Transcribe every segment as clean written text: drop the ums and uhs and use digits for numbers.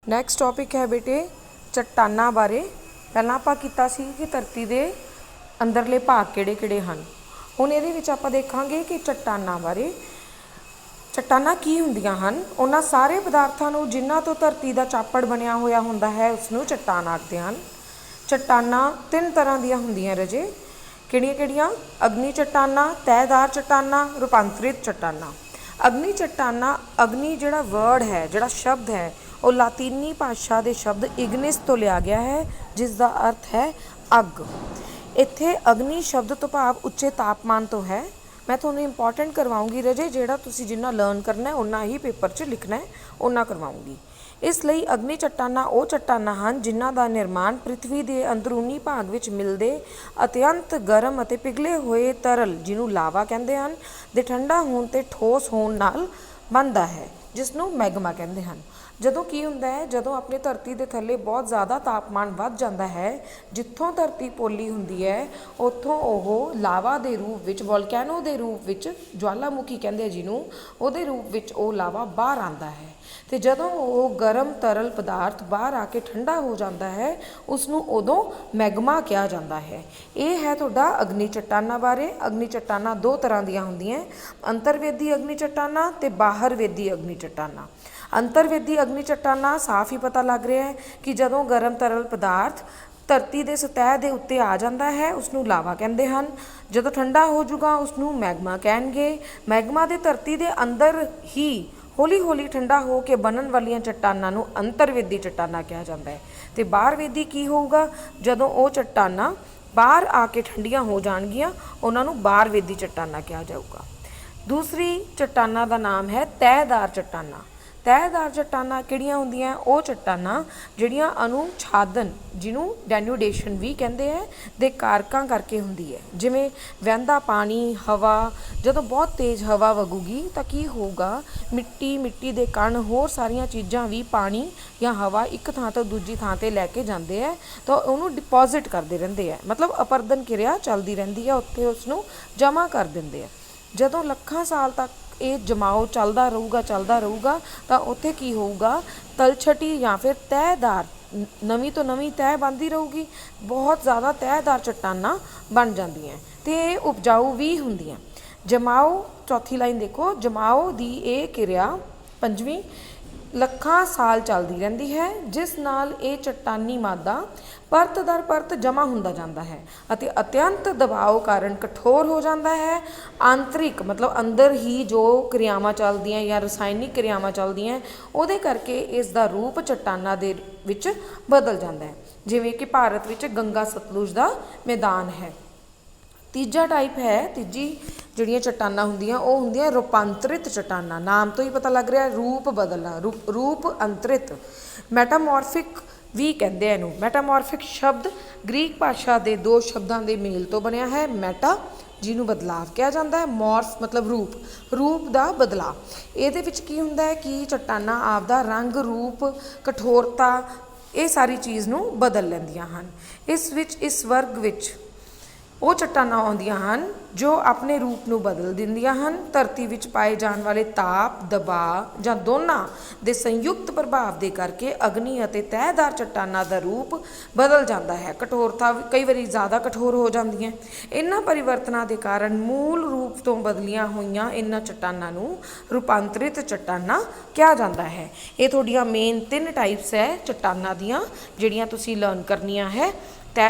Next topic ਹੈ ਬੇਟੇ ਚੱਟਾਨਾਂ ਬਾਰੇ। ਪਹਿਲਾਂ ਆਪਾਂ ਕੀਤਾ ਸੀ ਕਿ ਧਰਤੀ ਦੇ ਅੰਦਰਲੇ ਭਾਗ ਕਿਹੜੇ ਕਿਹੜੇ ਹਨ। ਹੁਣ ਇਹਦੇ ਵਿੱਚ ਆਪਾਂ ਦੇਖਾਂਗੇ ਕਿ ਚੱਟਾਨਾਂ ਬਾਰੇ। ਚੱਟਾਨਾਂ ਕੀ ਹੁੰਦੀਆਂ ਹਨ? ਉਹਨਾਂ ਸਾਰੇ ਪਦਾਰਥਾਂ ਨੂੰ ਜਿਨ੍ਹਾਂ ਤੋਂ ਧਰਤੀ ਦਾ ਚਾਪੜ ਬਣਿਆ ਹੋਇਆ ਹੁੰਦਾ ਹੈ ਉਸਨੂੰ ਚੱਟਾਨ ਆਖਦੇ ਹਨ। ਚੱਟਾਨਾਂ ਤਿੰਨ ਤਰ੍ਹਾਂ ਦੀਆਂ ਹੁੰਦੀਆਂ ਰਜੇ। ਕਿਹੜੀਆਂ ਕਿਹੜੀਆਂ? ਅਗਨੀ ਚੱਟਾਨਾਂ, ਤੈਅਦਾਰ ਚੱਟਾਨਾਂ, ਰੂਪਾਂਤਰਿਤ ਚੱਟਾਨਾਂ। ਅਗਨੀ ਚੱਟਾਨਾਂ, ਅਗਨੀ ਜਿਹੜਾ ਵਰਡ ਹੈ, ਜਿਹੜਾ ਸ਼ਬਦ ਹੈ, ਉਹ ਲਾਤੀਨੀ ਭਾਸ਼ਾ ਦੇ ਸ਼ਬਦ ਇਗਨਿਸ ਤੋਂ ਲਿਆ ਗਿਆ ਹੈ, ਜਿਸ ਦਾ ਅਰਥ ਹੈ ਅੱਗ। ਇੱਥੇ ਅਗਨੀ ਸ਼ਬਦ ਤੋਂ ਭਾਵ ਉੱਚੇ ਤਾਪਮਾਨ ਤੋਂ ਹੈ। ਮੈਂ ਤੁਹਾਨੂੰ ਇੰਪੋਰਟੈਂਟ ਕਰਵਾਉਂਗੀ ਰਜੇ, ਜਿਹੜਾ ਤੁਸੀਂ ਜਿੰਨਾ ਲਰਨ ਕਰਨਾ ਓਨਾ ਹੀ ਪੇਪਰ 'ਚ ਲਿਖਣਾ ਹੈ, ਓਨਾ ਕਰਵਾਉਂਗੀ। ਇਸ ਲਈ ਅਗਨੀ ਚੱਟਾਨਾਂ ਉਹ ਚੱਟਾਨਾਂ ਹਨ ਜਿਨ੍ਹਾਂ ਦਾ ਨਿਰਮਾਣ ਪ੍ਰਿਥਵੀ ਦੇ ਅੰਦਰੂਨੀ ਭਾਗ ਵਿੱਚ ਮਿਲਦੇ ਅਤਿਅੰਤ ਗਰਮ ਅਤੇ ਪਿਘਲੇ ਹੋਏ ਤਰਲ, ਜਿਹਨੂੰ ਲਾਵਾ ਕਹਿੰਦੇ ਹਨ, ਦੇ ਠੰਡਾ ਹੋਣ ਅਤੇ ਠੋਸ ਹੋਣ ਨਾਲ ਬਣਦਾ ਹੈ, ਜਿਸ ਨੂੰ ਮੈਗਮਾ ਕਹਿੰਦੇ ਹਨ। ਜਦੋਂ ਕੀ ਹੁੰਦਾ ਹੈ, ਜਦੋਂ ਆਪਣੀ ਧਰਤੀ ਦੇ ਥੱਲੇ ਬਹੁਤ ਜ਼ਿਆਦਾ ਤਾਪਮਾਨ ਵੱਧ ਜਾਂਦਾ ਹੈ, ਜਿੱਥੋਂ ਧਰਤੀ ਪੋਲੀ ਹੁੰਦੀ ਹੈ ਉੱਥੋਂ ਉਹ ਲਾਵਾ ਦੇ ਰੂਪ ਵਿੱਚ, ਵੋਲਕੈਨੋ ਦੇ ਰੂਪ ਵਿੱਚ, ਜਵਾਲਾਮੁਖੀ ਕਹਿੰਦੇ ਜਿਹਨੂੰ, ਉਹਦੇ ਰੂਪ ਵਿੱਚ ਉਹ ਲਾਵਾ ਬਾਹਰ ਆਉਂਦਾ ਹੈ। ਅਤੇ ਜਦੋਂ ਉਹ ਗਰਮ ਤਰਲ ਪਦਾਰਥ ਬਾਹਰ ਆ ਕੇ ਠੰਡਾ ਹੋ ਜਾਂਦਾ ਹੈ, ਉਸਨੂੰ ਉਦੋਂ ਮੈਗਮਾ ਕਿਹਾ ਜਾਂਦਾ ਹੈ। ਇਹ ਹੈ ਤੁਹਾਡਾ ਅਗਨੀ ਚੱਟਾਨਾਂ ਬਾਰੇ। ਅਗਨੀ ਚੱਟਾਨਾਂ ਦੋ ਤਰ੍ਹਾਂ ਦੀਆਂ ਹੁੰਦੀਆਂ, ਅੰਤਰਵੇਦੀ ਅਗਨੀ ਚੱਟਾਨਾਂ ਅਤੇ ਬਾਹਰਵੇਦੀ ਅਗਨੀ ਚੱਟਾਨਾਂ। ਅੰਤਰਵੇਦੀ ਅਗਨੀ ਚੱਟਾਨਾਂ ਸਾਫ਼ ਹੀ ਪਤਾ ਲੱਗ ਰਿਹਾ ਹੈ ਕਿ ਜਦੋਂ ਗਰਮ ਤਰਲ ਪਦਾਰਥ ਧਰਤੀ ਦੇ ਸਤਹ ਦੇ ਉੱਤੇ ਆ ਜਾਂਦਾ ਹੈ ਉਸਨੂੰ ਲਾਵਾ ਕਹਿੰਦੇ ਹਨ। ਜਦੋਂ ਠੰਡਾ ਹੋ ਜਾਊਗਾ ਉਸਨੂੰ ਮੈਗਮਾ ਕਹਿਣਗੇ। ਮੈਗਮਾ ਦੇ ਧਰਤੀ ਦੇ ਅੰਦਰ ਹੀ ਹੌਲੀ ਹੌਲੀ ਠੰਡਾ ਹੋ ਕੇ ਬਣਨ ਵਾਲੀਆਂ ਚੱਟਾਨਾਂ ਨੂੰ ਅੰਤਰਵੇਦੀ ਚੱਟਾਨਾਂ ਕਿਹਾ ਜਾਂਦਾ ਹੈ। ਅਤੇ ਬਾਹਰਵੇਦੀ ਕੀ ਹੋਊਗਾ? ਜਦੋਂ ਉਹ ਚੱਟਾਨਾਂ ਬਾਹਰ ਆ ਕੇ ਠੰਡੀਆਂ ਹੋ ਜਾਣਗੀਆਂ, ਉਹਨਾਂ ਨੂੰ ਬਾਹਰਵੇਦੀ ਚੱਟਾਨਾਂ ਕਿਹਾ ਜਾਊਗਾ। ਦੂਸਰੀ ਚੱਟਾਨਾਂ ਦਾ ਨਾਮ ਹੈ ਤੈਅਦਾਰ ਚੱਟਾਨਾਂ। ਤੈਅਦਾਰ ਚੱਟਾਨਾਂ ਕਿਹੜੀਆਂ ਹੁੰਦੀਆਂ? ਉਹ ਚੱਟਾਨਾਂ ਜਿਹੜੀਆਂ ਅਨੁਛਾਦਨ, ਜਿਹਨੂੰ ਡੈਨੂਡੇਸ਼ਨ ਵੀ ਕਹਿੰਦੇ ਹੈ, ਦੇ ਕਾਰਕਾਂ ਕਰਕੇ ਹੁੰਦੀ ਹੈ। ਜਿਵੇਂ ਵਹਿੰਦਾ ਪਾਣੀ, ਹਵਾ, ਜਦੋਂ ਬਹੁਤ ਤੇਜ਼ ਹਵਾ ਵਗੂਗੀ ਤਾਂ ਕੀ ਹੋਊਗਾ? ਮਿੱਟੀ ਦੇ ਕਣ, ਹੋਰ ਸਾਰੀਆਂ ਚੀਜ਼ਾਂ ਵੀ ਪਾਣੀ ਜਾਂ ਹਵਾ ਇੱਕ ਥਾਂ ਤੋਂ ਦੂਜੀ ਥਾਂ 'ਤੇ ਲੈ ਕੇ ਜਾਂਦੇ ਹੈ, ਤਾਂ ਉਹਨੂੰ ਡਿਪੋਜ਼ਿਟ ਕਰਦੇ ਰਹਿੰਦੇ ਹੈ, ਮਤਲਬ ਅਪਰਦਨ ਕਿਰਿਆ ਚੱਲਦੀ ਰਹਿੰਦੀ ਹੈ, ਉੱਥੇ ਉਸਨੂੰ ਜਮ੍ਹਾਂ ਕਰ ਦਿੰਦੇ ਆ। ਜਦੋਂ ਲੱਖਾਂ ਸਾਲ ਤੱਕ ਇਹ ਜਮਾਓ ਚੱਲਦਾ ਰਹੂਗਾ ਤਾਂ ਉੱਥੇ ਕੀ ਹੋਊਗਾ? ਤਲਛਟੀ ਜਾਂ ਫਿਰ ਤੈਅਦਾਰ, ਨਵੀਂ ਤੋਂ ਨਵੀਂ ਤੈਅ ਬਣਦੀ ਰਹੂਗੀ, ਬਹੁਤ ਜ਼ਿਆਦਾ ਤੈਅਦਾਰ ਚੱਟਾਨਾਂ ਬਣ ਜਾਂਦੀਆਂ ਅਤੇ ਇਹ ਉਪਜਾਊ ਵੀ ਹੁੰਦੀਆਂ। ਜਮਾਓ, ਚੌਥੀ ਲਾਈਨ ਦੇਖੋ, ਜਮਾਓ ਦੀ ਇਹ ਕਿਰਿਆ, ਪੰਜਵੀਂ, ਲੱਖਾਂ ਸਾਲ ਚੱਲਦੀ ਰਹਿੰਦੀ ਹੈ, ਜਿਸ ਨਾਲ ਇਹ ਚੱਟਾਨੀ ਮਾਦਾ ਪਰਤ ਦਰ ਪਰਤ ਜਮ੍ਹਾਂ ਹੁੰਦਾ ਜਾਂਦਾ ਹੈ ਅਤੇ ਅਤਿਅੰਤ ਦਬਾਅ ਕਾਰਨ ਕਠੋਰ ਹੋ ਜਾਂਦਾ ਹੈ। ਆਂਤਰਿਕ ਮਤਲਬ ਅੰਦਰ ਹੀ ਜੋ ਕਿਰਿਆਵਾਂ ਚੱਲਦੀਆਂ ਜਾਂ ਰਸਾਇਣਿਕ ਕਿਰਿਆਵਾਂ ਚੱਲਦੀਆਂ, ਉਹਦੇ ਕਰਕੇ ਇਸ ਦਾ ਰੂਪ ਚੱਟਾਨਾਂ ਦੇ ਵਿੱਚ ਬਦਲ ਜਾਂਦਾ ਹੈ। ਜਿਵੇਂ ਕਿ ਭਾਰਤ ਵਿੱਚ ਗੰਗਾ ਸਤਲੁਜ ਦਾ ਮੈਦਾਨ ਹੈ। ਤੀਜਾ ਟਾਈਪ ਹੈ, ਤੀਜੀ ਜਿਹੜੀਆਂ ਚੱਟਾਨਾਂ ਹੁੰਦੀਆਂ ਉਹ ਹੁੰਦੀਆਂ ਰੂਪਾਂਤਰਿਤ ਚੱਟਾਨਾਂ। ਨਾਮ ਤੋਂ ਹੀ ਪਤਾ ਲੱਗ ਰਿਹਾ, ਰੂਪ ਬਦਲਣਾ, ਰੂਪ ਅੰਤਰਿਤ। ਮੈਟਾਮੋਰਫਿਕ ਵੀ ਕਹਿੰਦੇ ਆ ਇਹਨੂੰ। ਮੈਟਾਮੋਰਫਿਕ ਸ਼ਬਦ ਗ੍ਰੀਕ ਭਾਸ਼ਾ ਦੇ ਦੋ ਸ਼ਬਦਾਂ ਦੇ ਮੇਲ ਤੋਂ ਬਣਿਆ ਹੈ। ਮੈਟਾ, ਜਿਹਨੂੰ ਬਦਲਾਵ ਕਿਹਾ ਜਾਂਦਾ ਹੈ, ਮੋਰਫ ਮਤਲਬ ਰੂਪ ਦਾ ਬਦਲਾਅ। ਇਹਦੇ ਵਿੱਚ ਕੀ ਹੁੰਦਾ ਹੈ ਕਿ ਚੱਟਾਨਾਂ ਆਪਦਾ ਰੰਗ, ਰੂਪ, ਕਠੋਰਤਾ, ਇਹ ਸਾਰੀ ਚੀਜ਼ ਨੂੰ ਬਦਲ ਲੈਂਦੀਆਂ ਹਨ। ਇਸ ਵਰਗ ਵਿੱਚ ਉਹ ਚੱਟਾਨਾਂ ਆਉਂਦੀਆਂ ਹਨ ਜੋ ਆਪਣੇ ਰੂਪ ਨੂੰ ਬਦਲ ਦਿੰਦੀਆਂ ਹਨ। ਧਰਤੀ ਵਿੱਚ ਪਾਏ ਜਾਣ ਵਾਲੇ ਤਾਪ, ਦਬਾਅ ਜਾਂ ਦੋਨਾਂ ਦੇ ਸੰਯੁਕਤ ਪ੍ਰਭਾਵ ਦੇ ਕਰਕੇ ਅਗਨੀ ਅਤੇ ਤੈਅਦਾਰ ਚੱਟਾਨਾਂ ਦਾ ਰੂਪ ਬਦਲ ਜਾਂਦਾ ਹੈ। ਕਠੋਰਤਾ ਕਈ ਵਾਰੀ ਜ਼ਿਆਦਾ ਕਠੋਰ ਹੋ ਜਾਂਦੀਆਂ। ਇਹਨਾਂ ਪਰਿਵਰਤਨਾਂ ਦੇ ਕਾਰਨ ਮੂਲ ਰੂਪ ਤੋਂ ਬਦਲੀਆਂ ਹੋਈਆਂ ਇਹਨਾਂ ਚੱਟਾਨਾਂ ਨੂੰ ਰੂਪਾਂਤਰਿਤ ਚੱਟਾਨਾਂ ਕਿਹਾ ਜਾਂਦਾ ਹੈ। ਇਹ ਤੁਹਾਡੀਆਂ ਮੇਨ ਤਿੰਨ ਟਾਈਪਸ ਹੈ ਚੱਟਾਨਾਂ ਦੀਆਂ, ਜਿਹੜੀਆਂ ਤੁਸੀਂ ਲਰਨ ਕਰਨੀਆਂ ਹੈ।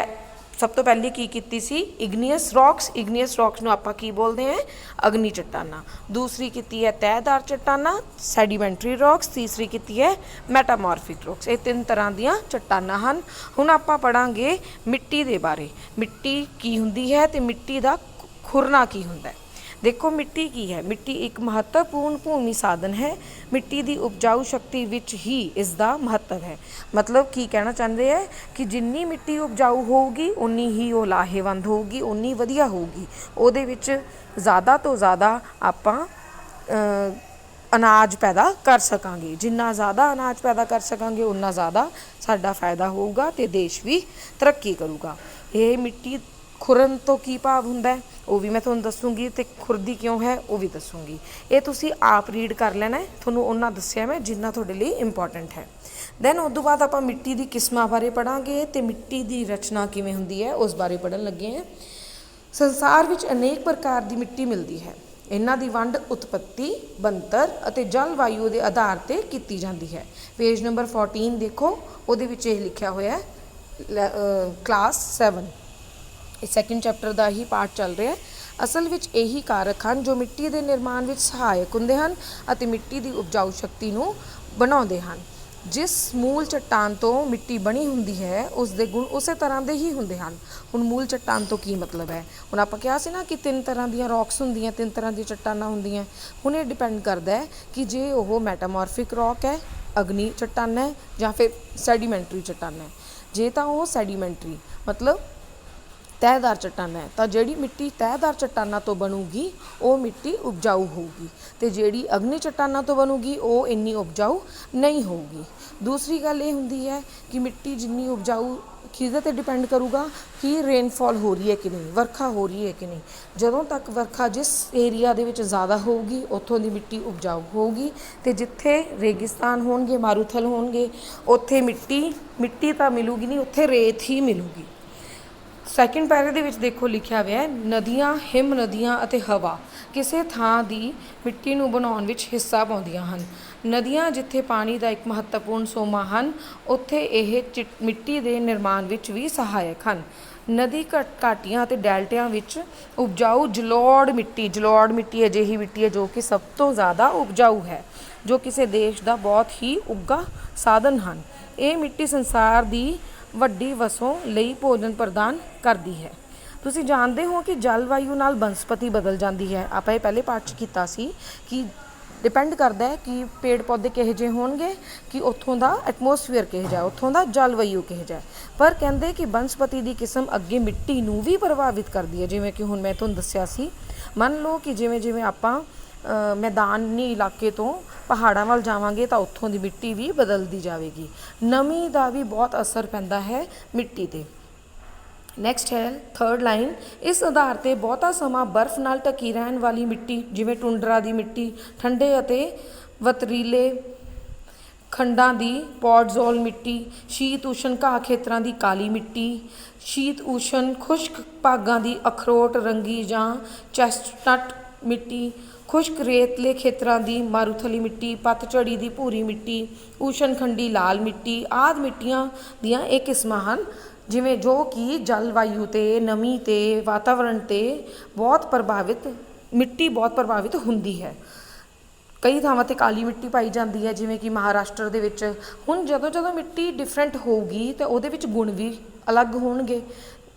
ਸਭ ਤੋਂ ਪਹਿਲੀ ਕੀ ਕੀਤੀ ਸੀ? ਇਗਨੀਅਸ ਰੌਕਸ। ਇਗਨੀਅਸ ਰੌਕਸ ਨੂੰ ਆਪਾਂ ਕੀ ਬੋਲਦੇ ਹਾਂ? ਅਗਨੀ ਚੱਟਾਨਾਂ। ਦੂਸਰੀ ਕੀਤੀ ਹੈ ਤੈਅਦਾਰ ਚੱਟਾਨਾਂ, ਸੈਡੀਮੈਂਟਰੀ ਰੌਕਸ। ਤੀਸਰੀ ਕੀਤੀ ਹੈ ਮੈਟਾਮੋਰਫਿਕ ਰੌਕਸ। ਇਹ ਤਿੰਨ ਤਰ੍ਹਾਂ ਦੀਆਂ ਚੱਟਾਨਾਂ ਹਨ। ਹੁਣ ਆਪਾਂ ਪੜ੍ਹਾਂਗੇ ਮਿੱਟੀ ਦੇ ਬਾਰੇ। ਮਿੱਟੀ ਕੀ ਹੁੰਦੀ ਹੈ ਅਤੇ ਮਿੱਟੀ ਦਾ ਖੁਰਨਾ ਕੀ ਹੁੰਦਾ ਹੈ। ਦੇਖੋ ਮਿੱਟੀ ਕੀ ਹੈ? ਮਿੱਟੀ ਇੱਕ ਮਹੱਤਵਪੂਰਨ ਭੂਮੀ ਸਾਧਨ ਹੈ। ਮਿੱਟੀ ਦੀ ਉਪਜਾਊ ਸ਼ਕਤੀ ਵਿੱਚ ਹੀ ਇਸ ਦਾ ਮਹੱਤਵ ਹੈ। ਮਤਲਬ ਕੀ ਕਹਿਣਾ ਚਾਹੁੰਦੇ ਹੈ ਕਿ ਜਿੰਨੀ ਮਿੱਟੀ ਉਪਜਾਊ ਹੋਊਗੀ ਉਨੀ ਹੀ ਉਹ ਲਾਹੇਵੰਦ ਹੋਊਗੀ, ਉਨੀ ਵਧੀਆ ਹੋਊਗੀ। ਉਹਦੇ ਵਿੱਚ ਜ਼ਿਆਦਾ ਤੋਂ ਜ਼ਿਆਦਾ ਆਪਾਂ ਅਨਾਜ ਪੈਦਾ ਕਰ ਸਕਾਂਗੇ। ਜਿੰਨਾ ਜ਼ਿਆਦਾ ਅਨਾਜ ਪੈਦਾ ਕਰ ਸਕਾਂਗੇ ਉਨਾ ਜ਼ਿਆਦਾ ਸਾਡਾ ਫਾਇਦਾ ਹੋਊਗਾ ਅਤੇ ਦੇਸ਼ ਵੀ ਤਰੱਕੀ ਕਰੂਗਾ। ਇਹ ਮਿੱਟੀ ਖੁਰਨ ਤੋਂ ਕੀ ਭਾਵ ਹੁੰਦਾ ਹੈ ਉਹ ਵੀ ਮੈਂ ਤੁਹਾਨੂੰ ਦੱਸੂਗੀ, ਤੇ ਖੁਰਦੀ ਕਿਉਂ ਹੈ ਉਹ ਵੀ ਦੱਸੂਗੀ। ਇਹ ਤੁਸੀਂ ਆਪ ਰੀਡ ਕਰ ਲੈਣਾ ਹੈ, ਤੁਹਾਨੂੰ ਉਹਨਾਂ ਦੱਸਿਆ ਮੈਂ ਜਿੰਨਾ ਤੁਹਾਡੇ ਲਈ ਇੰਪੋਰਟੈਂਟ ਹੈ। ਦੈਨ ਉਸ ਤੋਂ ਬਾਅਦ ਆਪਾਂ ਮਿੱਟੀ ਦੀ ਕਿਸਮਾਂ ਬਾਰੇ ਪੜ੍ਹਾਂਗੇ ਅਤੇ ਮਿੱਟੀ ਦੀ ਰਚਨਾ ਕਿਵੇਂ ਹੁੰਦੀ ਹੈ ਉਸ ਬਾਰੇ ਪੜ੍ਹਨ ਲੱਗੇ ਹਾਂ। ਸੰਸਾਰ ਵਿੱਚ ਅਨੇਕ ਪ੍ਰਕਾਰ ਦੀ ਮਿੱਟੀ ਮਿਲਦੀ ਹੈ। ਇਹਨਾਂ ਦੀ ਵੰਡ ਉਤਪੱਤੀ, ਬਣਤਰ ਅਤੇ ਜਲਵਾਯੂ ਦੇ ਆਧਾਰ 'ਤੇ ਕੀਤੀ ਜਾਂਦੀ ਹੈ। ਪੇਜ ਨੰਬਰ 14 ਦੇਖੋ, ਉਹਦੇ ਵਿੱਚ ਇਹ ਲਿਖਿਆ ਹੋਇਆ ਕਲਾਸ 7, ਇਹ ਸੈਕਿੰਡ ਚੈਪਟਰ ਦਾ ਹੀ ਪਾਰਟ ਚੱਲ ਰਿਹਾ। ਅਸਲ ਵਿੱਚ ਇਹੀ ਕਾਰਕ ਹਨ ਜੋ ਮਿੱਟੀ ਦੇ ਨਿਰਮਾਣ ਵਿੱਚ ਸਹਾਇਕ ਹੁੰਦੇ ਹਨ ਅਤੇ ਮਿੱਟੀ ਦੀ ਉਪਜਾਊ ਸ਼ਕਤੀ ਨੂੰ ਬਣਾਉਂਦੇ ਹਨ। ਜਿਸ ਮੂਲ ਚੱਟਾਨ ਤੋਂ ਮਿੱਟੀ ਬਣੀ ਹੁੰਦੀ ਹੈ ਉਸ ਦੇ ਗੁਣ ਉਸੇ ਤਰ੍ਹਾਂ ਦੇ ਹੀ ਹੁੰਦੇ ਹਨ। ਹੁਣ ਮੂਲ ਚੱਟਾਨ ਤੋਂ ਕੀ ਮਤਲਬ ਹੈ? ਹੁਣ ਆਪਾਂ ਕਿਹਾ ਸੀ ਨਾ ਕਿ 3 ਤਰ੍ਹਾਂ ਦੀਆਂ ਰੌਕਸ ਹੁੰਦੀਆਂ, 3 ਤਰ੍ਹਾਂ ਦੀਆਂ ਚੱਟਾਨਾਂ ਹੁੰਦੀਆਂ। ਹੁਣ ਇਹ ਡਿਪੈਂਡ ਕਰਦਾ ਹੈ ਕਿ ਜੇ ਉਹ ਮੈਟਾਮੋਰਫਿਕ ਰੌਕ ਹੈ, ਅਗਨੀ ਚੱਟਾਨ ਹੈ, ਜਾਂ ਫਿਰ ਸੈਡੀਮੈਂਟਰੀ ਚੱਟਾਨ ਹੈ। ਜੇ ਤਾਂ ਉਹ ਸੈਡੀਮੈਂਟਰੀ ਮਤਲਬ ਤਹਿਦਾਰ ਚੱਟਾਨ ਹੈ, ਤਾਂ ਜਿਹੜੀ ਮਿੱਟੀ ਤਹਿਦਾਰ ਚੱਟਾਨਾਂ ਤੋਂ ਬਣੂਗੀ ਉਹ ਮਿੱਟੀ ਉਪਜਾਊ ਹੋਊਗੀ, ਅਤੇ ਜਿਹੜੀ ਅਗਨੀ ਚੱਟਾਨਾਂ ਤੋਂ ਬਣੂਗੀ ਉਹ ਇੰਨੀ ਉਪਜਾਊ ਨਹੀਂ ਹੋਊਗੀ। ਦੂਸਰੀ ਗੱਲ ਇਹ ਹੁੰਦੀ ਹੈ ਕਿ ਮਿੱਟੀ ਜਿੰਨੀ ਉਪਜਾਊ ਕਿਹਦੇ 'ਤੇ ਡਿਪੈਂਡ ਕਰੂਗਾ ਕਿ ਰੇਨਫਾਲ ਹੋ ਰਹੀ ਹੈ ਕਿ ਨਹੀਂ, ਵਰਖਾ ਹੋ ਰਹੀ ਹੈ ਕਿ ਨਹੀਂ। ਜਦੋਂ ਤੱਕ ਵਰਖਾ ਜਿਸ ਏਰੀਆ ਦੇ ਵਿੱਚ ਜ਼ਿਆਦਾ ਹੋਊਗੀ ਉੱਥੋਂ ਦੀ ਮਿੱਟੀ ਉਪਜਾਊ ਹੋਊਗੀ, ਅਤੇ ਜਿੱਥੇ ਰੇਗਿਸਤਾਨ ਹੋਣਗੇ, ਮਾਰੂਥਲ ਹੋਣਗੇ, ਉੱਥੇ ਮਿੱਟੀ ਤਾਂ ਮਿਲੂਗੀ ਨਹੀਂ, ਉੱਥੇ ਰੇਤ ਹੀ ਮਿਲੂਗੀ। ਸੈਕਿੰਡ ਪੈਰੇ ਦੇ ਵਿੱਚ ਦੇਖੋ ਲਿਖਿਆ ਹੋਇਆ ਹੈ, ਨਦੀਆਂ, ਹਿਮ ਨਦੀਆਂ ਅਤੇ ਹਵਾ ਕਿਸੇ ਥਾਂ ਦੀ ਮਿੱਟੀ ਨੂੰ ਬਣਾਉਣ ਵਿੱਚ ਹਿੱਸਾ ਪਾਉਂਦੀਆਂ ਹਨ। ਨਦੀਆਂ ਜਿੱਥੇ ਪਾਣੀ ਦਾ ਇੱਕ ਮਹੱਤਵਪੂਰਨ ਸੋਮਾ ਹਨ, ਉੱਥੇ ਇਹ ਮਿੱਟੀ ਦੇ ਨਿਰਮਾਣ ਵਿੱਚ ਵੀ ਸਹਾਇਕ ਹਨ। ਨਦੀ ਘਾਟੀਆਂ ਅਤੇ ਡੈਲਟਿਆਂ ਵਿੱਚ ਉਪਜਾਊ ਜਲੋੜ ਮਿੱਟੀ ਅਜਿਹੀ ਮਿੱਟੀ ਹੈ ਜੋ ਕਿ ਸਭ ਤੋਂ ਜ਼ਿਆਦਾ ਉਪਜਾਊ ਹੈ, ਜੋ ਕਿਸੇ ਦੇਸ਼ ਦਾ ਬਹੁਤ ਹੀ ਉੱਘਾ ਸਾਧਨ ਹਨ। ਇਹ ਮਿੱਟੀ ਸੰਸਾਰ ਦੀ ਵੱਡੀ ਵਸੋਂ ਲਈ ਭੋਜਨ ਪ੍ਰਦਾਨ ਕਰਦੀ ਹੈ। ਤੁਸੀਂ ਜਾਣਦੇ ਹੋ ਕਿ ਜਲਵਾਯੂ ਨਾਲ ਬਨਸਪਤੀ ਬਦਲ ਜਾਂਦੀ ਹੈ। ਆਪਾਂ ਇਹ ਪਹਿਲੇ ਪਾਰਟ 'ਚ ਕੀਤਾ ਸੀ ਕਿ ਡਿਪੈਂਡ ਕਰਦਾ ਹੈ ਕਿ ਪੇੜ ਪੌਦੇ ਕਿਹੋ ਜਿਹੇ ਹੋਣਗੇ, ਕਿ ਉੱਥੋਂ ਦਾ ਐਟਮੋਸਫੀਅਰ ਕਿਹੋ ਜਿਹਾ, ਉੱਥੋਂ ਦਾ ਜਲਵਾਯੂ ਕਿਹੋ ਜਿਹਾ। ਪਰ ਕਹਿੰਦੇ ਕਿ ਬਨਸਪਤੀ ਦੀ ਕਿਸਮ ਅੱਗੇ ਮਿੱਟੀ ਨੂੰ ਵੀ ਪ੍ਰਭਾਵਿਤ ਕਰਦੀ ਹੈ। ਜਿਵੇਂ ਕਿ ਹੁਣ ਮੈਂ ਤੁਹਾਨੂੰ ਦੱਸਿਆ ਸੀ, ਮੰਨ ਲਓ ਕਿ ਜਿਵੇਂ ਆਪਾਂ ਮੈਦਾਨੀ ਇਲਾਕੇ ਤੋਂ ਪਹਾੜਾਂ ਵੱਲ ਜਾਵਾਂਗੇ ਤਾਂ ਉੱਥੋਂ ਦੀ ਮਿੱਟੀ ਵੀ ਬਦਲਦੀ ਜਾਵੇਗੀ। ਨਮੀ ਦਾ ਵੀ ਬਹੁਤ ਅਸਰ ਪੈਂਦਾ ਹੈ ਮਿੱਟੀ 'ਤੇ। ਨੈਕਸਟ ਹੈ ਥਰਡ ਲਾਈਨ, ਇਸ ਆਧਾਰ 'ਤੇ ਬਹੁਤਾ ਸਮਾਂ ਬਰਫ਼ ਨਾਲ ਢਕੀ ਰਹਿਣ ਵਾਲੀ ਮਿੱਟੀ, ਜਿਵੇਂ ਟੁੰਡਰਾ ਦੀ ਮਿੱਟੀ, ਠੰਡੇ ਅਤੇ ਵਤਰੀਲੇ ਖੰਡਾਂ ਦੀ ਪੌਡਜ਼ੋਲ ਮਿੱਟੀ, ਸ਼ੀਤ ਊਸ਼ਨ ਘਾਹ ਖੇਤਰਾਂ ਦੀ ਕਾਲੀ ਮਿੱਟੀ, ਸ਼ੀਤ ਊਸ਼ਨ ਖੁਸ਼ਕ ਭਾਗਾਂ ਦੀ ਅਖਰੋਟ ਰੰਗੀ ਜਾਂ ਚੈਸਟਨਟ ਮਿੱਟੀ, ਖੁਸ਼ਕ ਰੇਤਲੇ ਖੇਤਰਾਂ ਦੀ ਮਾਰੂਥਲੀ ਮਿੱਟੀ, ਪਤਝੜੀ ਦੀ ਭੂਰੀ ਮਿੱਟੀ, ਊਸ਼ਨ ਖੰਡੀ ਲਾਲ ਮਿੱਟੀ ਆਦਿ ਮਿੱਟੀਆਂ ਦੀਆਂ ਇਹ ਕਿਸਮਾਂ ਹਨ, ਜਿਵੇਂ ਜੋ ਕਿ ਜਲਵਾਯੂ 'ਤੇ, ਨਮੀ 'ਤੇ, ਵਾਤਾਵਰਣ 'ਤੇ ਬਹੁਤ ਪ੍ਰਭਾਵਿਤ ਹੁੰਦੀ ਹੈ। ਕਈ ਥਾਵਾਂ 'ਤੇ ਕਾਲੀ ਮਿੱਟੀ ਪਾਈ ਜਾਂਦੀ ਹੈ, ਜਿਵੇਂ ਕਿ ਮਹਾਰਾਸ਼ਟਰ ਦੇ ਵਿੱਚ। ਹੁਣ ਜਦੋਂ ਮਿੱਟੀ ਡਿਫਰੈਂਟ ਹੋਊਗੀ ਤਾਂ ਉਹਦੇ ਵਿੱਚ ਗੁਣ ਵੀ ਅਲੱਗ ਹੋਣਗੇ।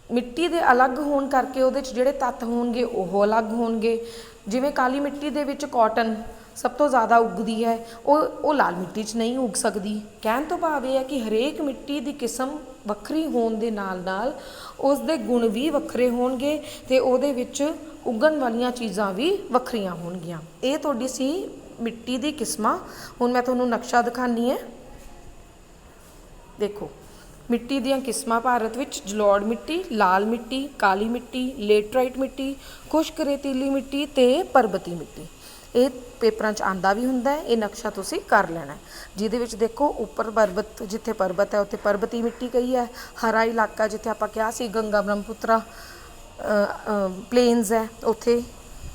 ਮਿੱਟੀ ਦੇ ਅਲੱਗ ਹੋਣ ਕਰਕੇ ਉਹਦੇ 'ਚ ਜਿਹੜੇ ਤੱਤ ਹੋਣਗੇ ਉਹ ਅਲੱਗ ਹੋਣਗੇ। ਜਿਵੇਂ ਕਾਲੀ ਮਿੱਟੀ ਦੇ ਵਿੱਚ ਕਾਟਨ ਸਭ ਤੋਂ ਜ਼ਿਆਦਾ ਉੱਗਦੀ ਹੈ, ਉਹ ਲਾਲ ਮਿੱਟੀ 'ਚ ਨਹੀਂ ਉੱਗ ਸਕਦੀ। ਕਹਿਣ ਤੋਂ ਭਾਵ ਇਹ ਹੈ ਕਿ ਹਰੇਕ ਮਿੱਟੀ ਦੀ ਕਿਸਮ ਵੱਖਰੀ ਹੋਣ ਦੇ ਨਾਲ ਉਸ ਦੇ ਗੁਣ ਵੀ ਵੱਖਰੇ ਹੋਣਗੇ ਅਤੇ ਉਹਦੇ ਵਿੱਚ ਉੱਗਣ ਵਾਲੀਆਂ ਚੀਜ਼ਾਂ ਵੀ ਵੱਖਰੀਆਂ ਹੋਣਗੀਆਂ। ਇਹ ਤੁਹਾਡੀ ਸੀ ਮਿੱਟੀ ਦੀ ਕਿਸਮਾਂ। ਹੁਣ ਮੈਂ ਤੁਹਾਨੂੰ ਨਕਸ਼ਾ ਦਿਖਾਉਂਦੀ ਹਾਂ। ਦੇਖੋ, ਮਿੱਟੀ ਦੀਆਂ ਕਿਸਮਾਂ ਭਾਰਤ ਵਿੱਚ ਜਲੋੜ ਮਿੱਟੀ, ਲਾਲ ਮਿੱਟੀ, ਕਾਲੀ ਮਿੱਟੀ, ਲੇਟਰਾਈਟ ਮਿੱਟੀ, ਖੁਸ਼ਕ ਰੇਤੀਲੀ ਮਿੱਟੀ ਅਤੇ ਪਰਬਤੀ ਮਿੱਟੀ। ਇਹ ਪੇਪਰਾਂ 'ਚ ਆਉਂਦਾ ਵੀ ਹੁੰਦਾ ਹੈ। ਇਹ ਨਕਸ਼ਾ ਤੁਸੀਂ ਕਰ ਲੈਣਾ, ਜਿਹਦੇ ਵਿੱਚ ਦੇਖੋ ਉੱਪਰ ਪਰਬਤ, ਜਿੱਥੇ ਪਰਬਤ ਹੈ ਉੱਥੇ ਪਰਬਤੀ ਮਿੱਟੀ ਕਹੀ ਹੈ। ਹਰਾ ਇਲਾਕਾ ਜਿੱਥੇ ਆਪਾਂ ਕਿਹਾ ਸੀ ਗੰਗਾ ਬ੍ਰਹਮਪੁੱਤਰਾ ਪਲੇਨਸ ਹੈ, ਉੱਥੇ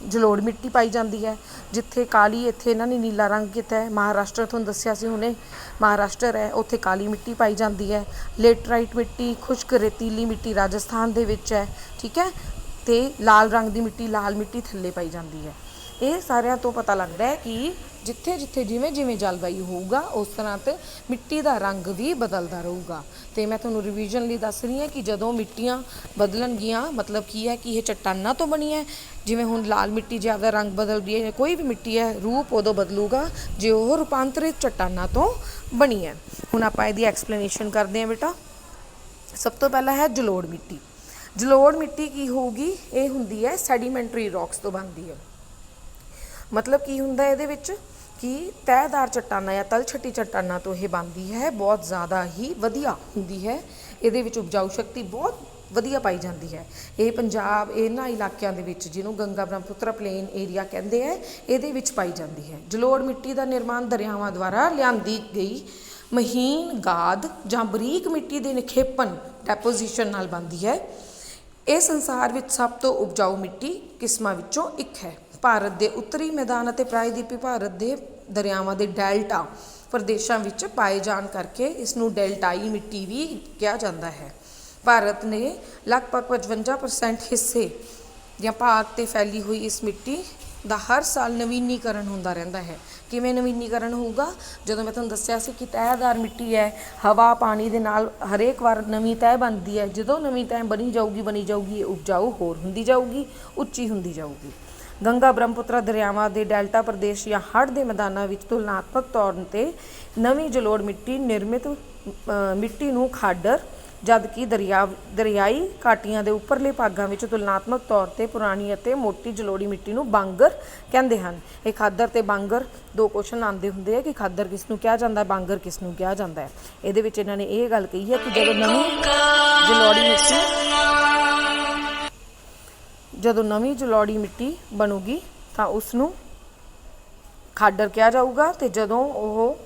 ਜਲੋੜ ਮਿੱਟੀ ਪਾਈ ਜਾਂਦੀ ਹੈ। ਜਿੱਥੇ ਕਾਲੀ, ਇੱਥੇ ਇਹਨਾਂ ਨੇ ਨੀਲਾ ਰੰਗ ਕੀਤਾ ਹੈ। ਮਹਾਰਾਸ਼ਟਰ ਤੁਹਾਨੂੰ ਦੱਸਿਆ ਸੀ ਹੁਣੇ, ਮਹਾਰਾਸ਼ਟਰ ਹੈ, ਉੱਥੇ ਕਾਲੀ ਮਿੱਟੀ ਪਾਈ ਜਾਂਦੀ ਹੈ। ਲੇਟਰਾਈਟ ਮਿੱਟੀ, ਖੁਸ਼ਕ ਰੇਤੀਲੀ ਮਿੱਟੀ ਰਾਜਸਥਾਨ ਦੇ ਵਿੱਚ ਹੈ, ਠੀਕ ਹੈ। ਅਤੇ ਲਾਲ ਰੰਗ ਦੀ ਮਿੱਟੀ, ਲਾਲ ਮਿੱਟੀ ਥੱਲੇ ਪਾਈ ਜਾਂਦੀ ਹੈ। ਇਹ ਸਾਰਿਆਂ ਤੋਂ ਪਤਾ ਲੱਗਦਾ ਹੈ ਕਿ ਜਿੱਥੇ ਜਿਵੇਂ ਜਲਵਾਯੂ ਹੋਊਗਾ ਉਸ ਤਰ੍ਹਾਂ ਤੇ ਮਿੱਟੀ ਦਾ ਰੰਗ ਵੀ ਬਦਲਦਾ ਰਹੂਗਾ। ਅਤੇ ਮੈਂ ਤੁਹਾਨੂੰ ਰਿਵੀਜ਼ਨ ਲਈ ਦੱਸ ਰਹੀ ਹਾਂ ਕਿ ਜਦੋਂ ਮਿੱਟੀਆਂ ਬਦਲਣਗੀਆਂ, ਮਤਲਬ ਕੀ ਹੈ ਕਿ ਇਹ ਚੱਟਾਨਾਂ ਤੋਂ ਬਣੀ ਹੈ। ਜਿਵੇਂ ਹੁਣ ਲਾਲ ਮਿੱਟੀ ਜੇ ਆਪਦਾ ਰੰਗ ਬਦਲਦੀ ਹੈ, ਜਾਂ ਕੋਈ ਵੀ ਮਿੱਟੀ ਹੈ, ਰੂਪ ਉਦੋਂ ਬਦਲੂਗਾ ਜੇ ਉਹ ਰੂਪਾਂਤਰਿਤ ਚੱਟਾਨਾਂ ਤੋਂ ਬਣੀ ਹੈ। ਹੁਣ ਆਪਾਂ ਇਹਦੀ ਐਕਸਪਲੇਨੇਸ਼ਨ ਕਰਦੇ ਹਾਂ ਬੇਟਾ। ਸਭ ਤੋਂ ਪਹਿਲਾਂ ਹੈ ਜਲੋੜ ਮਿੱਟੀ। ਜਲੋੜ ਮਿੱਟੀ ਕੀ ਹੋਊਗੀ? ਇਹ ਹੁੰਦੀ ਹੈ ਸੈਡੀਮੈਂਟਰੀ ਰੌਕਸ ਤੋਂ ਬਣਦੀ ਹੈ। ਮਤਲਬ ਕੀ ਹੁੰਦਾ ਇਹਦੇ ਵਿੱਚ ਕਿ ਤਹਿਦਾਰ ਚੱਟਾਨਾਂ ਜਾਂ ਤਲਛਟੀ ਚੱਟਾਨਾਂ ਤੋਂ ਇਹ ਬਣਦੀ ਹੈ। ਬਹੁਤ ਜ਼ਿਆਦਾ ਹੀ ਵਧੀਆ ਹੁੰਦੀ ਹੈ। ਇਹਦੇ ਵਿੱਚ ਉਪਜਾਊ ਸ਼ਕਤੀ ਬਹੁਤ ਵਧੀਆ ਪਾਈ ਜਾਂਦੀ ਹੈ। ਇਹ ਪੰਜਾਬ ਇਹਨਾਂ ਇਲਾਕਿਆਂ ਦੇ ਵਿੱਚ ਜਿਹਨੂੰ ਗੰਗਾ ਬ੍ਰਹਮਪੁੱਤਰ ਪਲੇਨ ਏਰੀਆ ਕਹਿੰਦੇ ਹੈ, ਇਹਦੇ ਵਿੱਚ ਪਾਈ ਜਾਂਦੀ ਹੈ। ਜਲੋੜ ਮਿੱਟੀ ਦਾ ਨਿਰਮਾਣ ਦਰਿਆਵਾਂ ਦੁਆਰਾ ਲਿਆਂਦੀ ਗਈ ਮਹੀਨ ਗਾਦ ਜਾਂ ਬਰੀਕ ਮਿੱਟੀ ਦੇ ਨਿਖੇਪਣ ਡੈਪੋਜੀਸ਼ਨ ਨਾਲ ਬਣਦੀ ਹੈ। ਇਹ ਸੰਸਾਰ ਵਿੱਚ ਸਭ ਤੋਂ ਉਪਜਾਊ ਮਿੱਟੀ ਕਿਸਮਾਂ ਵਿੱਚੋਂ ਇੱਕ ਹੈ। ਭਾਰਤ ਦੇ ਉੱਤਰੀ ਮੈਦਾਨ ਅਤੇ ਪ੍ਰਾਇਦੀਪੀ ਭਾਰਤ ਦੇ ਦਰਿਆਵਾਂ ਦੇ ਡੈਲਟਾ ਪ੍ਰਦੇਸ਼ਾਂ ਵਿੱਚ ਪਾਏ ਜਾਣ ਕਰਕੇ ਇਸ ਨੂੰ ਡੈਲਟਾਈ ਮਿੱਟੀ ਵੀ ਕਿਹਾ ਜਾਂਦਾ ਹੈ। ਭਾਰਤ ਨੇ ਲਗਭਗ 55% ਹਿੱਸੇ ਜਾਂ ਭਾਗ 'ਤੇ ਫੈਲੀ ਹੋਈ ਇਸ ਮਿੱਟੀ ਦਾ ਹਰ ਸਾਲ ਨਵੀਨੀਕਰਨ ਹੁੰਦਾ ਰਹਿੰਦਾ ਹੈ। ਕਿਵੇਂ ਨਵੀਨੀਕਰਨ ਹੋਊਗਾ? ਜਦੋਂ ਮੈਂ ਤੁਹਾਨੂੰ ਦੱਸਿਆ ਸੀ ਕਿ ਤਹਿਦਾਰ ਮਿੱਟੀ ਹੈ, ਹਵਾ ਪਾਣੀ ਦੇ ਨਾਲ ਹਰੇਕ ਵਾਰ ਨਵੀਂ ਤਹਿ ਬਣਦੀ ਹੈ। ਜਦੋਂ ਨਵੀਂ ਤਹਿ ਬਣੀ ਜਾਊਗੀ ਇਹ ਉਪਜਾਊ ਹੋਰ ਹੁੰਦੀ ਜਾਊਗੀ, ਉੱਚੀ ਹੁੰਦੀ ਜਾਊਗੀ। ਗੰਗਾ ਬ੍ਰਹਮਪੁੱਤਰ ਦਰਿਆਵਾਂ ਦੇ ਡੈਲਟਾ ਪ੍ਰਦੇਸ਼ ਜਾਂ ਹੜ੍ਹ ਦੇ ਮੈਦਾਨਾਂ ਵਿੱਚ ਤੁਲਨਾਤਮਕ ਤੌਰ 'ਤੇ ਨਵੀਂ ਜਲੋੜ ਮਿੱਟੀ ਨਿਰਮਿਤ ਮਿੱਟੀ ਨੂੰ ਖਾਡਰ, ਜਦਕਿ ਦਰਿਆਈ ਘਾਟੀਆਂ ਦੇ ਉੱਪਰਲੇ ਭਾਗਾਂ ਵਿੱਚ ਤੁਲਨਾਤਮਕ ਤੌਰ 'ਤੇ ਪੁਰਾਣੀ ਅਤੇ ਮੋਟੀ ਜਲੋੜੀ ਮਿੱਟੀ ਨੂੰ ਬਾਂਗਰ ਕਹਿੰਦੇ ਹਨ। ਇਹ ਖਾਦਰ ਤੇ ਬਾਂਗਰ ਦੋ ਕੁਐਸਚਨ ਆਉਂਦੇ ਹੁੰਦੇ ਆ ਕਿ ਖਾਦਰ ਕਿਸ ਨੂੰ ਕਿਹਾ ਜਾਂਦਾ, ਬਾਂਗਰ ਕਿਸ ਨੂੰ ਕਿਹਾ ਜਾਂਦਾ ਹੈ। ਇਹਦੇ ਵਿੱਚ ਇਹਨਾਂ ਨੇ ਇਹ ਗੱਲ ਕਹੀ ਹੈ ਕਿ ਜਦੋਂ ਨਵੀਂ ਜਲੋੜੀ ਮਿੱਟੀ ਬਣੂਗੀ ਤਾਂ ਉਸ ਨੂੰ ਖਾਡਰ ਕਿਹਾ ਜਾਊਗਾ, ਅਤੇ ਜਦੋਂ ਉਹ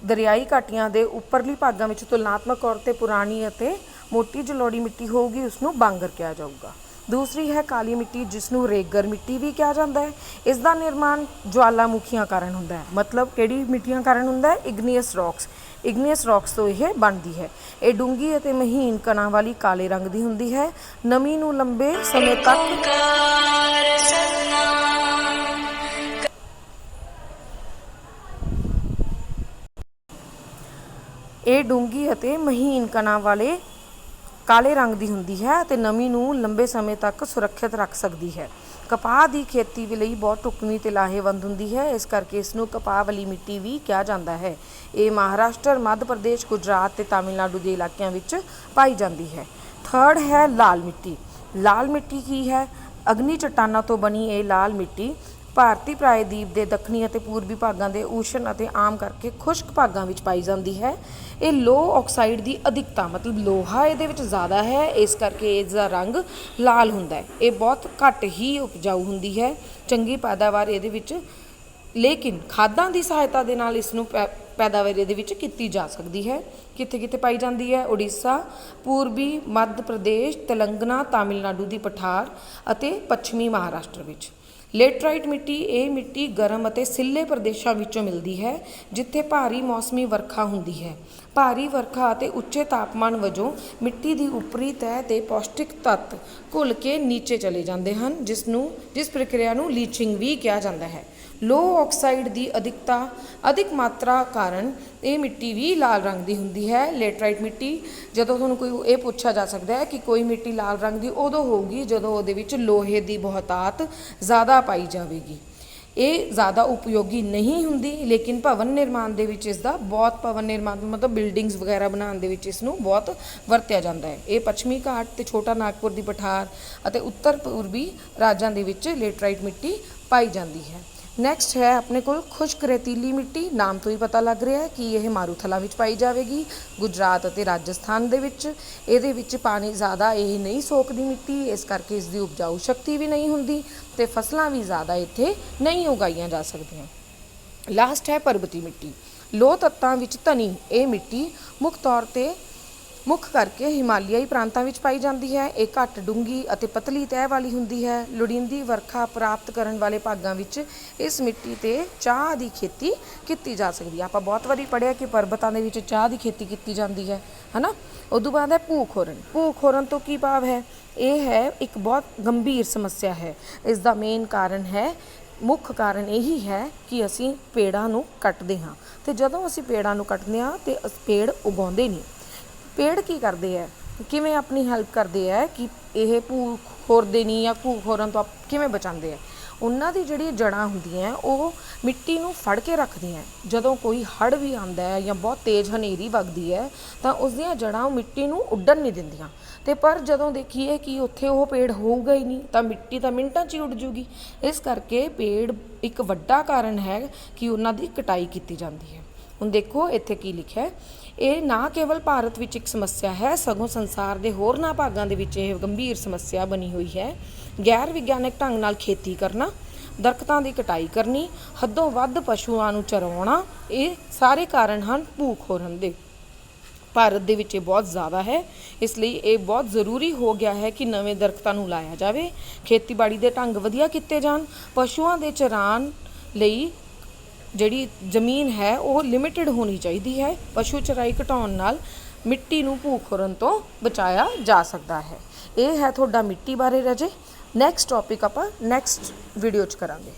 ਦਰਿਆਈ ਘਾਟੀਆਂ ਦੇ ਉੱਪਰਲੀ ਭਾਗਾਂ ਵਿੱਚ ਤੁਲਨਾਤਮਕ ਤੌਰ 'ਤੇ ਪੁਰਾਣੀ ਅਤੇ ਮੋਟੀ ਜਲੋੜੀ ਮਿੱਟੀ ਹੋਊਗੀ ਉਸ ਨੂੰ ਬਾਂਗਰ ਕਿਹਾ ਜਾਊਗਾ। ਦੂਸਰੀ ਹੈ ਕਾਲੀ ਮਿੱਟੀ, ਜਿਸ ਨੂੰ ਰੇਗਰ ਮਿੱਟੀ ਵੀ ਕਿਹਾ ਜਾਂਦਾ ਹੈ। ਇਸ ਦਾ ਨਿਰਮਾਣ ਜਵਾਲਾਮੁਖੀਆਂ ਕਾਰਨ ਹੁੰਦਾ ਹੈ। ਮਤਲਬ ਕਿਹੜੀ ਮਿੱਟੀਆਂ ਕਾਰਨ ਹੁੰਦਾ ਹੈ? ਇਗਨੀਅਸ ਰੌਕਸ ਤੋਂ ਇਹ ਬਣਦੀ ਹੈ। ਇਹ ਡੂੰਘੀ ਅਤੇ ਮਹੀਨ ਕਣਾਂ ਵਾਲੀ ਕਾਲੇ ਰੰਗ ਦੀ ਹੁੰਦੀ ਹੈ। ਨਮੀ ਨੂੰ ਲੰਬੇ ਸਮੇਂ ਤੱਕ ਇਹ ਡੂੰਘੀ ਅਤੇ ਮਹੀਨ ਕਣਾਂ ਵਾਲੇ ਕਾਲੇ ਰੰਗ ਦੀ ਹੁੰਦੀ ਹੈ ਅਤੇ ਨਮੀ ਨੂੰ ਲੰਬੇ ਸਮੇਂ ਤੱਕ ਸੁਰੱਖਿਅਤ ਰੱਖ ਸਕਦੀ ਹੈ। ਕਪਾਹ ਦੀ ਖੇਤੀ ਲਈ ਬਹੁਤ ਢੁਕਵੀਂ ਅਤੇ ਲਾਹੇਵੰਦ ਹੁੰਦੀ ਹੈ, ਇਸ ਕਰਕੇ ਇਸ ਨੂੰ ਕਪਾਹ ਵਾਲੀ ਮਿੱਟੀ ਵੀ ਕਿਹਾ ਜਾਂਦਾ ਹੈ। ਇਹ ਮਹਾਰਾਸ਼ਟਰ, ਮੱਧ ਪ੍ਰਦੇਸ਼, ਗੁਜਰਾਤ ਅਤੇ ਤਾਮਿਲਨਾਡੂ ਦੇ ਇਲਾਕਿਆਂ ਵਿੱਚ ਪਾਈ ਜਾਂਦੀ ਹੈ। ਥਰਡ ਹੈ ਲਾਲ ਮਿੱਟੀ। ਲਾਲ ਮਿੱਟੀ ਕੀ ਹੈ? ਅਗਨੀ ਚੱਟਾਨਾਂ ਤੋਂ ਬਣੀ ਇਹ ਲਾਲ ਮਿੱਟੀ ਭਾਰਤੀ ਪ੍ਰਾਇਦੀਪ ਦੇ ਦੱਖਣੀ ਅਤੇ ਪੂਰਬੀ ਭਾਗਾਂ ਦੇ ਊਸ਼ਣ ਅਤੇ ਆਮ ਕਰਕੇ ਖੁਸ਼ਕ ਭਾਗਾਂ ਵਿੱਚ ਪਾਈ ਜਾਂਦੀ ਹੈ। ਇਹ ਲੋਹ ਆਕਸਾਈਡ ਦੀ ਅਧਿਕਤਾ, ਮਤਲਬ ਲੋਹਾ ਇਹਦੇ ਵਿੱਚ ਜ਼ਿਆਦਾ ਹੈ, ਇਸ ਕਰਕੇ ਇਸ ਦਾ ਰੰਗ ਲਾਲ ਹੁੰਦਾ ਹੈ। ਇਹ ਬਹੁਤ ਘੱਟ ਹੀ ਉਪਜਾਊ ਹੁੰਦੀ ਹੈ, ਚੰਗੀ ਪੈਦਾਵਾਰ ਇਹਦੇ ਵਿੱਚ, ਲੇਕਿਨ ਖਾਦਾਂ ਦੀ ਸਹਾਇਤਾ ਦੇ ਨਾਲ ਇਸ ਨੂੰ ਪੈਦਾਵਾਰ ਇਹਦੇ ਵਿੱਚ ਕੀਤੀ ਜਾ ਸਕਦੀ ਹੈ। ਕਿੱਥੇ ਕਿੱਥੇ ਪਾਈ ਜਾਂਦੀ ਹੈ? ਉੜੀਸਾ, ਪੂਰਬੀ ਮੱਧ ਪ੍ਰਦੇਸ਼, ਤੇਲੰਗਾਨਾ, ਤਾਮਿਲਨਾਡੂ ਦੀ ਪਠਾਰ ਅਤੇ ਪੱਛਮੀ ਮਹਾਰਾਸ਼ਟਰ ਵਿੱਚ। ਲੇਟਰਾਈਟ ਮਿੱਟੀ, ਇਹ ਮਿੱਟੀ ਗਰਮ ਅਤੇ ਸਿੱਲੇ ਪ੍ਰਦੇਸ਼ਾਂ ਵਿੱਚੋਂ ਮਿਲਦੀ ਹੈ ਜਿੱਥੇ ਭਾਰੀ ਮੌਸਮੀ ਵਰਖਾ ਹੁੰਦੀ ਹੈ। ਭਾਰੀ ਵਰਖਾ ਅਤੇ ਉੱਚੇ ਤਾਪਮਾਨ ਵਜੋਂ ਮਿੱਟੀ ਦੀ ਉੱਪਰੀ ਤਹਿ 'ਤੇ ਪੌਸ਼ਟਿਕ ਤੱਤ ਘੁਲ ਕੇ ਨੀਚੇ ਚਲੇ ਜਾਂਦੇ ਹਨ, ਜਿਸ ਪ੍ਰਕਿਰਿਆ ਨੂੰ ਲੀਚਿੰਗ ਵੀ ਕਿਹਾ ਜਾਂਦਾ ਹੈ। ਲੋਹ ਆਕਸਾਈਡ ਦੀ ਅਧਿਕ ਮਾਤਰਾ ਕਾਰਨ ਇਹ ਮਿੱਟੀ ਵੀ ਲਾਲ ਰੰਗ ਦੀ ਹੁੰਦੀ ਹੈ। ਲੇਟਰਾਈਟ ਮਿੱਟੀ, ਜਦੋਂ ਤੁਹਾਨੂੰ ਕੋਈ ਇਹ ਪੁੱਛਿਆ ਜਾ ਸਕਦਾ ਹੈ ਕਿ ਕੋਈ ਮਿੱਟੀ ਲਾਲ ਰੰਗ ਦੀ ਉਦੋਂ ਹੋਊਗੀ ਜਦੋਂ ਉਹਦੇ ਵਿੱਚ ਲੋਹੇ ਦੀ ਬਹੁਤਾਤ ਜ਼ਿਆਦਾ ਪਾਈ ਜਾਵੇਗੀ। ਇਹ ਜ਼ਿਆਦਾ ਉਪਯੋਗੀ ਨਹੀਂ ਹੁੰਦੀ, ਲੇਕਿਨ ਭਵਨ ਨਿਰਮਾਣ ਦੇ ਵਿੱਚ ਇਸ ਦਾ ਮਤਲਬ ਬਿਲਡਿੰਗਸ ਵਗੈਰਾ ਬਣਾਉਣ ਦੇ ਵਿੱਚ ਇਸ ਨੂੰ ਬਹੁਤ ਵਰਤਿਆ ਜਾਂਦਾ ਹੈ। ਇਹ ਪੱਛਮੀ ਘਾਟ ਅਤੇ ਛੋਟਾ ਨਾਗਪੁਰ ਦੀ ਪਠਾਰ ਅਤੇ ਉੱਤਰ ਪੂਰਬੀ ਰਾਜਾਂ ਦੇ ਵਿੱਚ ਲੇਟਰਾਈਟ ਮਿੱਟੀ ਪਾਈ ਜਾਂਦੀ ਹੈ। ਨੈਕਸਟ ਹੈ ਆਪਣੇ ਕੋਲ ਖੁਸ਼ਕ ਰੇਤੀਲੀ ਮਿੱਟੀ। ਨਾਮ ਤੋਂ ਹੀ ਪਤਾ ਲੱਗ ਰਿਹਾ ਹੈ ਕਿ ਇਹ ਮਾਰੂਥਲਾਂ ਵਿੱਚ ਪਾਈ ਜਾਵੇਗੀ, ਗੁਜਰਾਤ ਅਤੇ ਰਾਜਸਥਾਨ ਦੇ ਵਿੱਚ। ਇਹਦੇ ਵਿੱਚ ਪਾਣੀ ਜ਼ਿਆਦਾ ਇਹ ਨਹੀਂ ਸੋਖਦੀ ਮਿੱਟੀ, ਇਸ ਕਰਕੇ ਇਸ ਦੀ ਉਪਜਾਊ ਸ਼ਕਤੀ ਵੀ ਨਹੀਂ ਹੁੰਦੀ ਅਤੇ ਫਸਲਾਂ ਵੀ ਜ਼ਿਆਦਾ ਇੱਥੇ ਨਹੀਂ ਉਗਾਈਆਂ ਜਾ ਸਕਦੀਆਂ। ਲਾਸਟ ਹੈ ਪਰਬਤੀ ਮਿੱਟੀ। ਲੋਹ ਤੱਤਾਂ ਵਿੱਚ ਧਨੀ ਇਹ ਮਿੱਟੀ ਮੁੱਖ ਕਰਕੇ ਹਿਮਾਲਿਆਈ ਪ੍ਰਾਂਤਾਂ ਵਿੱਚ ਪਾਈ ਜਾਂਦੀ ਹੈ। ਇਹ ਘੱਟ ਡੂੰਘੀ ਅਤੇ ਪਤਲੀ ਤਹਿ ਵਾਲੀ ਹੁੰਦੀ ਹੈ। ਲੋੜੀਂਦੀ ਵਰਖਾ ਪ੍ਰਾਪਤ ਕਰਨ ਵਾਲੇ ਭਾਗਾਂ ਵਿੱਚ ਇਸ ਮਿੱਟੀ 'ਤੇ ਚਾਹ ਦੀ ਖੇਤੀ ਕੀਤੀ ਜਾ ਸਕਦੀ ਹੈ। ਆਪਾਂ ਬਹੁਤ ਵਾਰੀ ਪੜ੍ਹਿਆ ਕਿ ਪਰਬਤਾਂ ਦੇ ਵਿੱਚ ਚਾਹ ਦੀ ਖੇਤੀ ਕੀਤੀ ਜਾਂਦੀ ਹੈ ਨਾ। ਉਦੋਂ ਬਾਅਦ ਹੈ ਭੂ-ਖੋਰਨ ਤੋਂ ਕੀ ਭਾਵ ਹੈ? ਇਹ ਹੈ ਇੱਕ ਬਹੁਤ ਗੰਭੀਰ ਸਮੱਸਿਆ ਹੈ। ਇਸ ਦਾ ਮੁੱਖ ਕਾਰਨ ਇਹੀ ਹੈ ਕਿ ਅਸੀਂ ਪੇੜਾਂ ਨੂੰ ਕੱਟਦੇ ਹਾਂ, ਅਤੇ ਜਦੋਂ ਅਸੀਂ ਪੇੜਾਂ ਨੂੰ ਕੱਟਦੇ ਹਾਂ ਅਤੇ ਪੇੜ ਉਗਾਉਂਦੇ ਨਹੀਂ। ਪੇੜ ਕੀ ਕਰਦੇ ਹੈ, ਕਿਵੇਂ ਆਪਣੀ ਹੈਲਪ ਕਰਦੇ ਹੈ ਕਿ ਇਹ ਭੂ ਖੋਰਦੇ ਨਹੀਂ ਜਾਂ ਭੂ ਖੋਰਨ ਤੋਂ ਕਿਵੇਂ ਬਚਾਉਂਦੇ ਹੈ? ਉਹਨਾਂ ਦੀ ਜਿਹੜੀ ਜੜ੍ਹਾਂ ਹੁੰਦੀਆਂ ਉਹ ਮਿੱਟੀ ਨੂੰ ਫੜ ਕੇ ਰੱਖਦੀਆਂ। ਜਦੋਂ ਕੋਈ ਹੜ੍ਹ ਵੀ ਆਉਂਦਾ ਹੈ ਜਾਂ ਬਹੁਤ ਤੇਜ਼ ਹਨੇਰੀ ਵਗਦੀ ਹੈ ਤਾਂ ਉਸ ਦੀਆਂ ਜੜ੍ਹਾਂ ਮਿੱਟੀ ਨੂੰ ਉੱਡਣ ਨਹੀਂ ਦਿੰਦੀਆਂ, ਅਤੇ ਪਰ ਜਦੋਂ ਦੇਖੀਏ ਕਿ ਉੱਥੇ ਉਹ ਪੇੜ ਹੋਊਗਾ ਹੀ ਨਹੀਂ ਤਾਂ ਮਿੱਟੀ ਤਾਂ ਮਿੰਟਾਂ 'ਚ ਹੀ ਉੱਡ ਜੂਗੀ। ਇਸ ਕਰਕੇ ਪੇੜ ਇੱਕ ਵੱਡਾ ਕਾਰਨ ਹੈ ਕਿ ਉਹਨਾਂ ਦੀ ਕਟਾਈ ਕੀਤੀ ਜਾਂਦੀ ਹੈ। ਹੁਣ ਦੇਖੋ ਇੱਥੇ ਕੀ ਲਿਖਿਆ ਹੈ, ਇਹ ਨਾ ਕੇਵਲ ਭਾਰਤ ਵਿੱਚ ਇੱਕ ਸਮੱਸਿਆ ਹੈ, ਸਗੋਂ ਸੰਸਾਰ ਦੇ ਹੋਰਨਾਂ ਭਾਗਾਂ ਦੇ ਵਿੱਚ ਇਹ ਗੰਭੀਰ ਸਮੱਸਿਆ ਬਣੀ ਹੋਈ ਹੈ। ਗੈਰ ਵਿਗਿਆਨਕ ਢੰਗ ਨਾਲ ਖੇਤੀ ਕਰਨਾ, ਦਰਖਤਾਂ ਦੀ ਕਟਾਈ ਕਰਨੀ, ਹੱਦੋਂ ਵੱਧ ਪਸ਼ੂਆਂ ਨੂੰ ਚਰਾਉਣਾ, ਇਹ ਸਾਰੇ ਕਾਰਨ ਹਨ ਭੂ ਖੋਰਨ ਦੇ। ਭਾਰਤ ਦੇ ਵਿੱਚ ਇਹ ਬਹੁਤ ਜ਼ਿਆਦਾ ਹੈ, ਇਸ ਲਈ ਇਹ ਬਹੁਤ ਜ਼ਰੂਰੀ ਹੋ ਗਿਆ ਹੈ ਕਿ ਨਵੇਂ ਦਰਖਤਾਂ ਨੂੰ ਲਾਇਆ ਜਾਵੇ, ਖੇਤੀਬਾੜੀ ਦੇ ਢੰਗ ਵਧੀਆ ਕੀਤੇ ਜਾਣ, ਪਸ਼ੂਆਂ ਦੇ ਚਰਾਉਣ ਲਈ ਜਿਹੜੀ ਜ਼ਮੀਨ ਹੈ ਉਹ ਲਿਮਿਟਡ ਹੋਣੀ ਚਾਹੀਦੀ ਹੈ। ਪਸ਼ੂ ਚਰਾਈ ਘਟਾਉਣ ਨਾਲ ਮਿੱਟੀ ਨੂੰ ਭੂ ਖੋਰਨ ਤੋਂ ਬਚਾਇਆ ਜਾ ਸਕਦਾ ਹੈ। ਇਹ ਹੈ ਤੁਹਾਡਾ ਮਿੱਟੀ ਬਾਰੇ ਰਾਜੇ। ਨੈਕਸਟ ਟੌਪਿਕ ਆਪਾਂ ਨੈਕਸਟ ਵੀਡੀਓ 'ਚ ਕਰਾਂਗੇ।